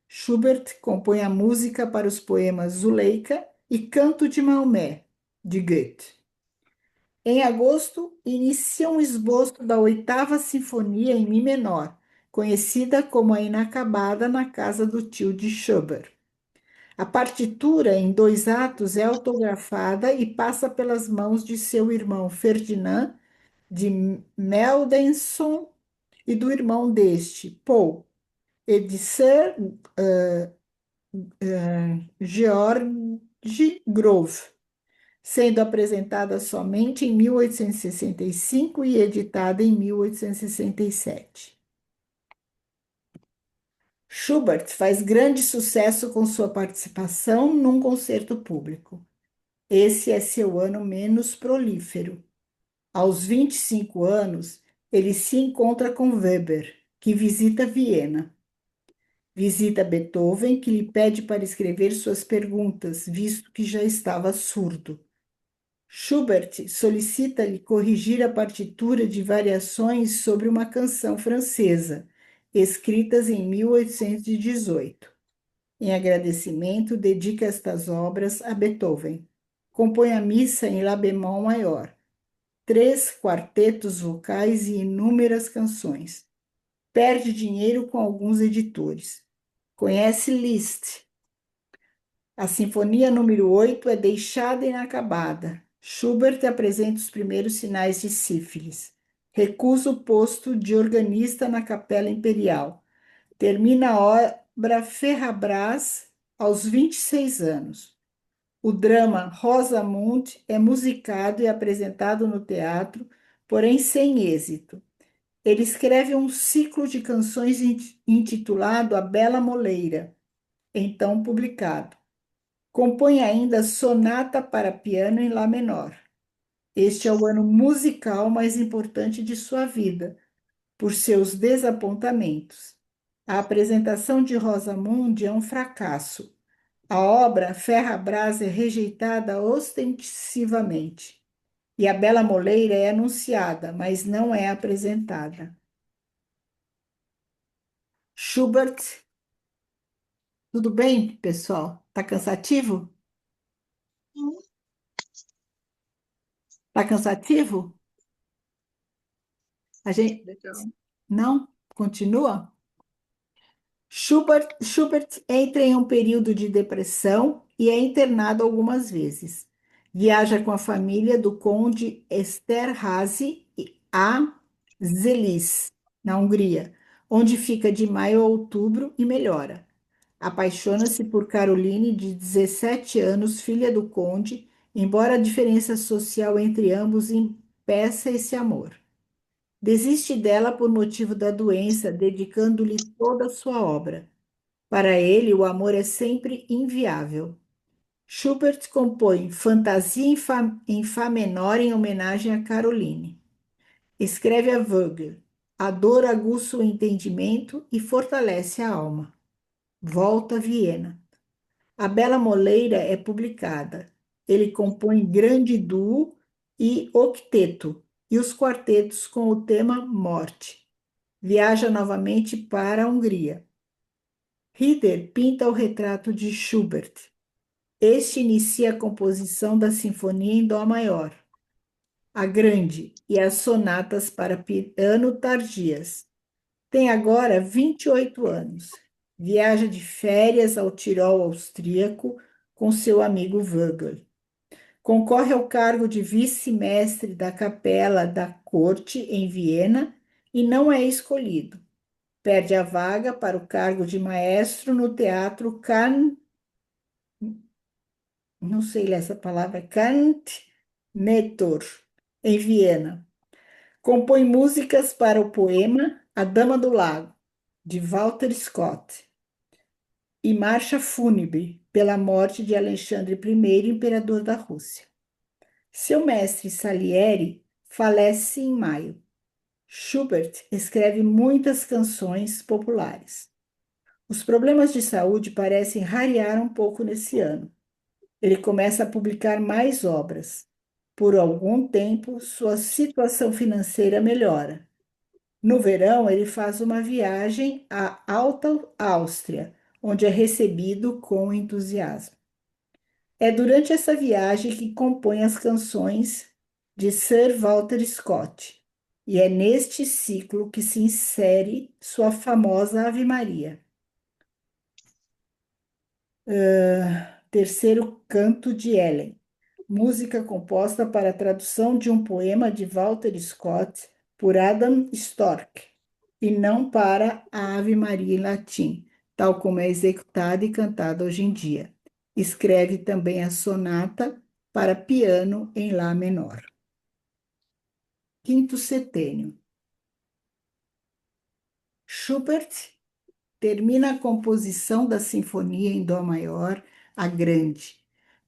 Schubert compõe a música para os poemas Zuleika e Canto de Maomé, de Goethe. Em agosto, inicia um esboço da Oitava Sinfonia em Mi menor, conhecida como a Inacabada na casa do tio de Schubert. A partitura, em 2 atos, é autografada e passa pelas mãos de seu irmão Ferdinand de Mendelssohn e do irmão deste, Paul, e de Sir George Grove, sendo apresentada somente em 1865 e editada em 1867. Schubert faz grande sucesso com sua participação num concerto público. Esse é seu ano menos prolífero. Aos 25 anos, ele se encontra com Weber, que visita Viena. Visita Beethoven, que lhe pede para escrever suas perguntas, visto que já estava surdo. Schubert solicita-lhe corrigir a partitura de variações sobre uma canção francesa. escritas em 1818. Em agradecimento, dedica estas obras a Beethoven. Compõe a missa em lá bemol maior, 3 quartetos vocais e inúmeras canções. Perde dinheiro com alguns editores. Conhece Liszt. A Sinfonia número 8 é deixada inacabada. Schubert apresenta os primeiros sinais de sífilis. Recusa o posto de organista na Capela Imperial. Termina a obra Ferrabras aos 26 anos. O drama Rosamund é musicado e apresentado no teatro, porém sem êxito. Ele escreve um ciclo de canções intitulado A Bela Moleira, então publicado. Compõe ainda Sonata para piano em lá menor. Este é o ano musical mais importante de sua vida, por seus desapontamentos. A apresentação de Rosamund é um fracasso. A obra Ferrabras é rejeitada ostensivamente. E a Bela Moleira é anunciada, mas não é apresentada. Schubert, tudo bem, pessoal? Tá cansativo? Tá cansativo? A gente Legal. não continua? Schubert entra em um período de depressão e é internado algumas vezes. Viaja com a família do conde Esterházy a Zeliz, na Hungria, onde fica de maio a outubro e melhora. Apaixona-se por Caroline, de 17 anos, filha do conde, embora a diferença social entre ambos impeça esse amor. Desiste dela por motivo da doença, dedicando-lhe toda a sua obra. Para ele, o amor é sempre inviável. Schubert compõe Fantasia em Fá menor em homenagem a Caroline. Escreve a Wagner. A dor aguça o entendimento e fortalece a alma. Volta a Viena. A Bela Moleira é publicada. Ele compõe grande duo e octeto, e os quartetos com o tema Morte. Viaja novamente para a Hungria. Ritter pinta o retrato de Schubert. Este inicia a composição da Sinfonia em Dó maior, a Grande e as sonatas para piano tardias. Tem agora 28 anos. Viaja de férias ao Tirol austríaco com seu amigo Wagner. Concorre ao cargo de vice-mestre da Capela da Corte em Viena e não é escolhido. Perde a vaga para o cargo de maestro no Teatro não sei ler essa palavra, Kantnetor, em Viena. Compõe músicas para o poema A Dama do Lago, de Walter Scott, e Marcha Fúnebre pela morte de Alexandre I, imperador da Rússia. Seu mestre Salieri falece em maio. Schubert escreve muitas canções populares. Os problemas de saúde parecem rarear um pouco nesse ano. Ele começa a publicar mais obras. Por algum tempo, sua situação financeira melhora. No verão, ele faz uma viagem à Alta Áustria, onde é recebido com entusiasmo. É durante essa viagem que compõe as canções de Sir Walter Scott, e é neste ciclo que se insere sua famosa Ave Maria. Terceiro canto de Ellen, música composta para a tradução de um poema de Walter Scott por Adam Storck, e não para a Ave Maria em latim, tal como é executada e cantada hoje em dia. Escreve também a sonata para piano em lá menor. Quinto setênio. Schubert termina a composição da Sinfonia em Dó maior, a Grande.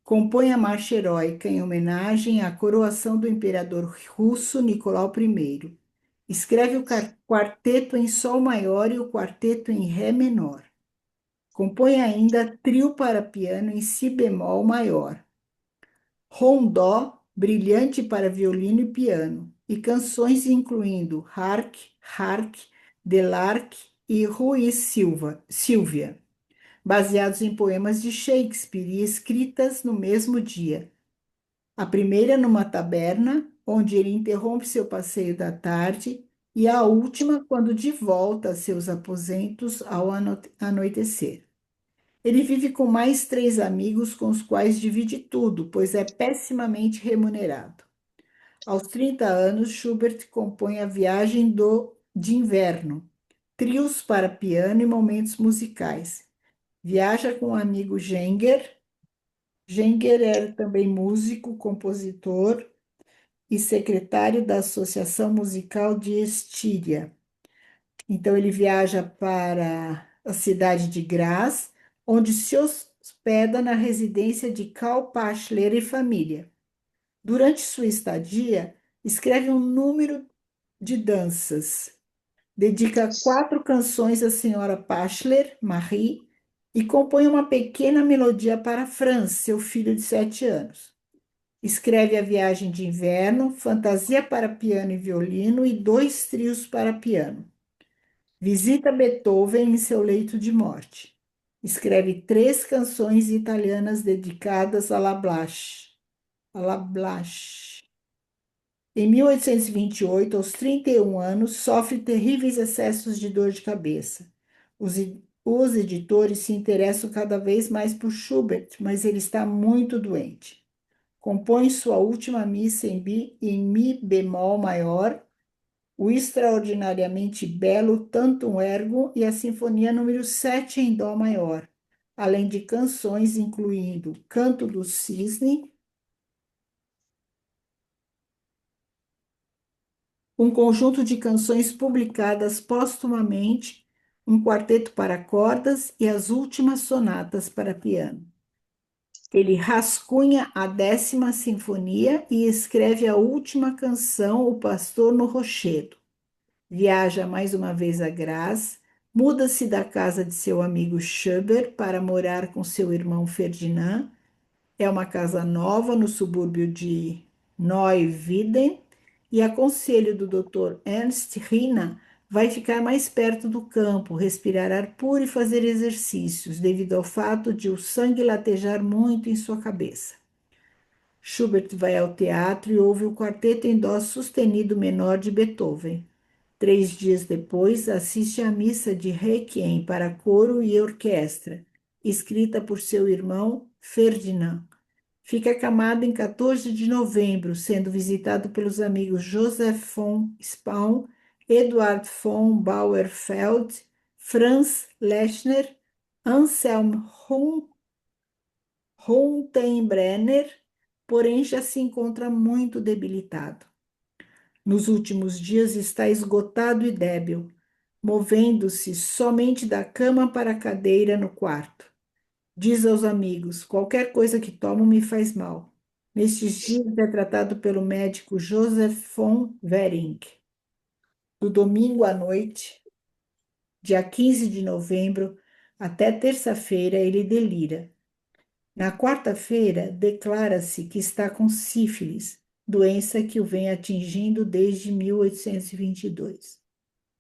Compõe a marcha heróica em homenagem à coroação do imperador russo Nicolau I. Escreve o quarteto em Sol maior e o quarteto em Ré menor. Compõe ainda trio para piano em Si bemol maior, rondó brilhante para violino e piano, e canções incluindo Hark, Hark, Delark e Rui Silvia, baseados em poemas de Shakespeare e escritas no mesmo dia. A primeira numa taberna, onde ele interrompe seu passeio da tarde, e a última quando de volta a seus aposentos ao anoitecer. Ele vive com mais três amigos com os quais divide tudo, pois é pessimamente remunerado. Aos 30 anos, Schubert compõe a Viagem de Inverno, trios para piano e momentos musicais. Viaja com o amigo Jenger. Jenger era também músico, compositor e secretário da Associação Musical de Estíria. Então, ele viaja para a cidade de Graz, onde se hospeda na residência de Karl Pachler e família. Durante sua estadia, escreve um número de danças. Dedica quatro canções à senhora Pachler, Marie, e compõe uma pequena melodia para Franz, seu filho de 7 anos. Escreve A Viagem de Inverno, Fantasia para piano e violino e dois trios para piano. Visita Beethoven em seu leito de morte. Escreve três canções italianas dedicadas a La Blache. A La Blache. Em 1828, aos 31 anos, sofre terríveis excessos de dor de cabeça. Os editores se interessam cada vez mais por Schubert, mas ele está muito doente. Compõe sua última missa em mi bemol maior, o extraordinariamente belo Tantum Ergo e a Sinfonia número 7 em dó maior, além de canções incluindo Canto do Cisne, um conjunto de canções publicadas póstumamente, um quarteto para cordas e as últimas sonatas para piano. Ele rascunha a 10ª Sinfonia e escreve a última canção, O Pastor no Rochedo. Viaja mais uma vez a Graz, muda-se da casa de seu amigo Schubert para morar com seu irmão Ferdinand. É uma casa nova no subúrbio de Neuwieden e, a conselho do Dr. Ernst Rina, vai ficar mais perto do campo, respirar ar puro e fazer exercícios, devido ao fato de o sangue latejar muito em sua cabeça. Schubert vai ao teatro e ouve o quarteto em dó sustenido menor de Beethoven. 3 dias depois, assiste à missa de Requiem para coro e orquestra, escrita por seu irmão Ferdinand. Fica acamado em 14 de novembro, sendo visitado pelos amigos Joseph von Spaun, Eduard von Bauerfeld, Franz Lechner, Anselm Runtenbrenner, porém já se encontra muito debilitado. Nos últimos dias está esgotado e débil, movendo-se somente da cama para a cadeira no quarto. Diz aos amigos: qualquer coisa que tomo me faz mal. Nestes dias é tratado pelo médico Joseph von Wering. Do domingo à noite, dia 15 de novembro, até terça-feira, ele delira. Na quarta-feira, declara-se que está com sífilis, doença que o vem atingindo desde 1822.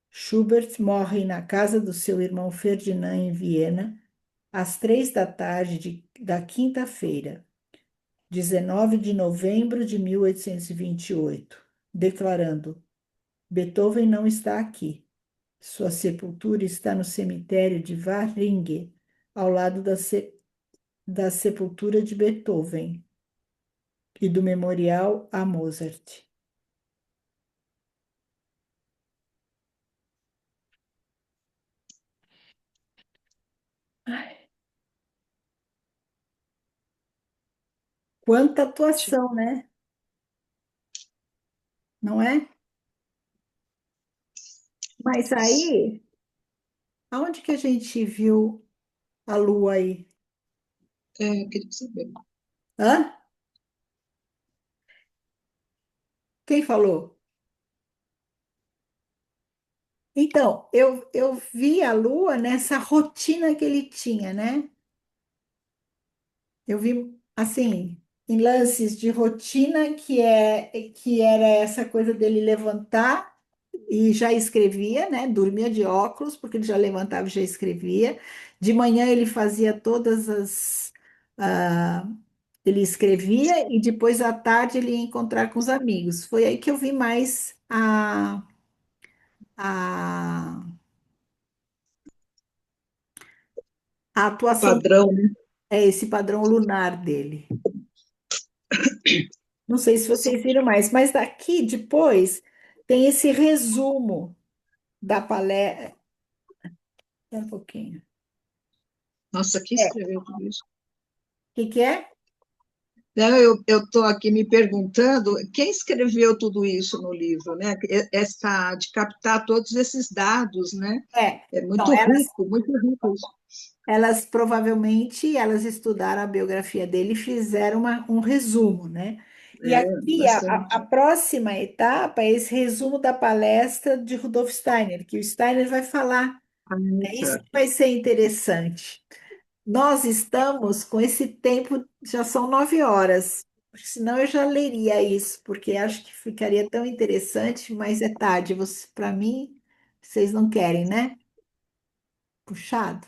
Schubert morre na casa do seu irmão Ferdinand, em Viena, às 3 da tarde da quinta-feira, 19 de novembro de 1828, declarando: Beethoven não está aqui. Sua sepultura está no cemitério de Varinge, ao lado da sepultura de Beethoven e do memorial a Mozart. Ai, quanta atuação, né? Não é? Mas aí, aonde que a gente viu a lua aí? Queria saber. Hã? Quem falou? Então, eu vi a lua nessa rotina que ele tinha, né? Eu vi, assim, em lances de rotina que era essa coisa dele levantar. e já escrevia, né? Dormia de óculos, porque ele já levantava e já escrevia. De manhã ele fazia todas as. ah, ele escrevia e depois à tarde ele ia encontrar com os amigos. Foi aí que eu vi mais a, a atuação, Padrão, né? esse padrão lunar dele. Não sei se vocês viram mais, mas daqui depois tem esse resumo da palestra. Um pouquinho. Nossa, quem É. escreveu tudo isso? O que que é? Não, eu estou aqui me perguntando quem escreveu tudo isso no livro, né? Essa de captar todos esses dados, né? É. É Então, muito rico isso. elas provavelmente elas estudaram a biografia dele e fizeram um resumo, né? E É, aqui a bastante. próxima etapa é esse resumo da palestra de Rudolf Steiner, que o Steiner vai falar. Ah, É isso tá. que vai ser interessante. Nós estamos com esse tempo, já são 9 horas. Senão eu já leria isso, porque acho que ficaria tão interessante, mas é tarde. Para mim, vocês não querem, né? Puxado,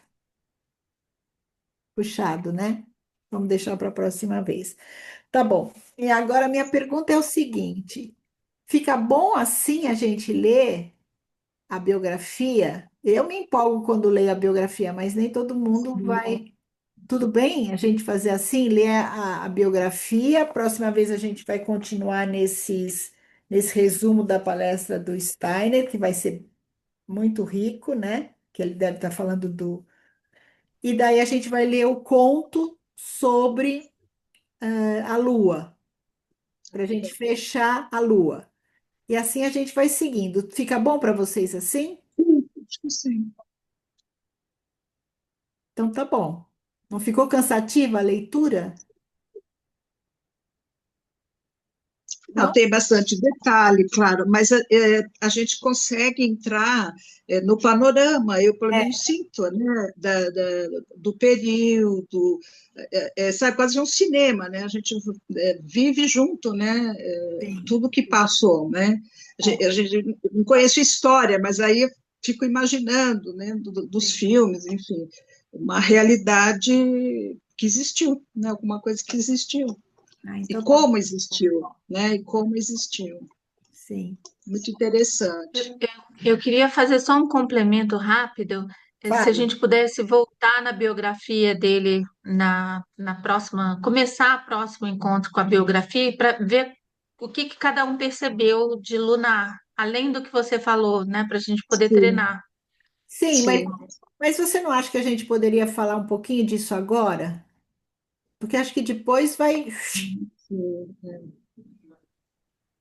puxado, né? Vamos deixar para a próxima vez. Tá bom. E agora minha pergunta é o seguinte: fica bom assim a gente ler a biografia? Eu me empolgo quando leio a biografia, mas nem todo mundo vai. Tudo bem a gente fazer assim, ler a biografia. Próxima vez a gente vai continuar nesse resumo da palestra do Steiner, que vai ser muito rico, né? Que ele deve estar falando do. E daí a gente vai ler o conto sobre a Lua, para a gente fechar a Lua. E assim a gente vai seguindo. Fica bom para vocês assim? Acho que sim. Então tá bom. Não ficou cansativa a leitura? Não, Não? tem bastante detalhe, claro, mas a gente consegue entrar no panorama, eu pelo É, menos sinto, né, do período, sabe, quase um cinema, né, a gente vive junto, né, sim. tudo que passou, né, É, a gente não conhece história, mas aí eu fico imaginando, né, dos sim. filmes, enfim, uma realidade que existiu, né, alguma coisa que existiu. Ah, E então tá bom. como existiu, né? E como existiu. Sim. Muito Eu, interessante. eu queria fazer só um complemento rápido, se a Fale. gente pudesse voltar na biografia dele na próxima, começar o próximo encontro com a biografia para ver o que cada um percebeu de Lunar, além do que você falou, né, para a gente poder Sim, treinar. Sim, sim, mas você não acha que a gente poderia falar um pouquinho disso agora? Porque acho que depois vai. O sim.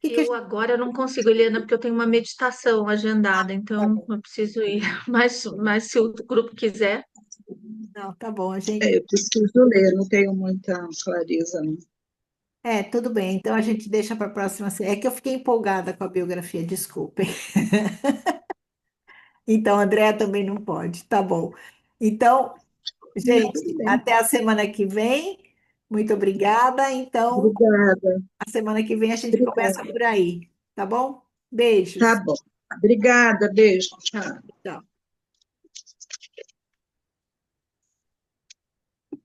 que que a Eu gente. agora não consigo, Helena, porque eu tenho uma meditação agendada, Tá então bom. eu preciso ir. Mas se o grupo quiser, Não, tá bom. A gente. Eu preciso ler, não tenho muita clareza, não. É, tudo bem. Então a gente deixa para a próxima. É que eu fiquei empolgada com a biografia, desculpem. Então, a Andréa também não pode. Tá bom. Então, Tudo gente, bem. até a semana que vem. Muito obrigada. Então, Obrigada, a semana que vem a gente começa obrigada. por aí. Tá bom? Tá Beijos. bom. Obrigada, beijo. Tchau. Tchau.